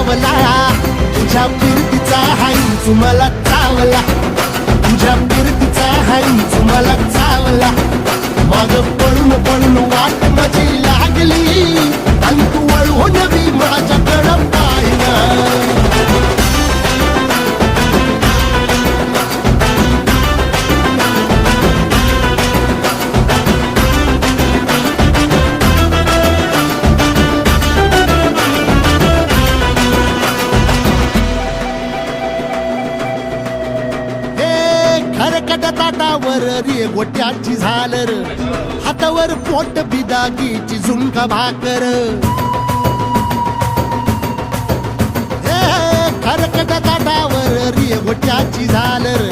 चावला, तुझ्या फिरतीचा हाईच मला चावला, तुझ्या फिरतीचा हाईच मला चावला. माग पळून पळून वाट माझी लागली आणि तू वळून बी माझ्याकडं पाहिना. खरकट ताटावर रे गोट्याची झालर, हातावर पोट बिदागीची झुणका भाकर. खरकट ताटावर रे गोट्याची झालर,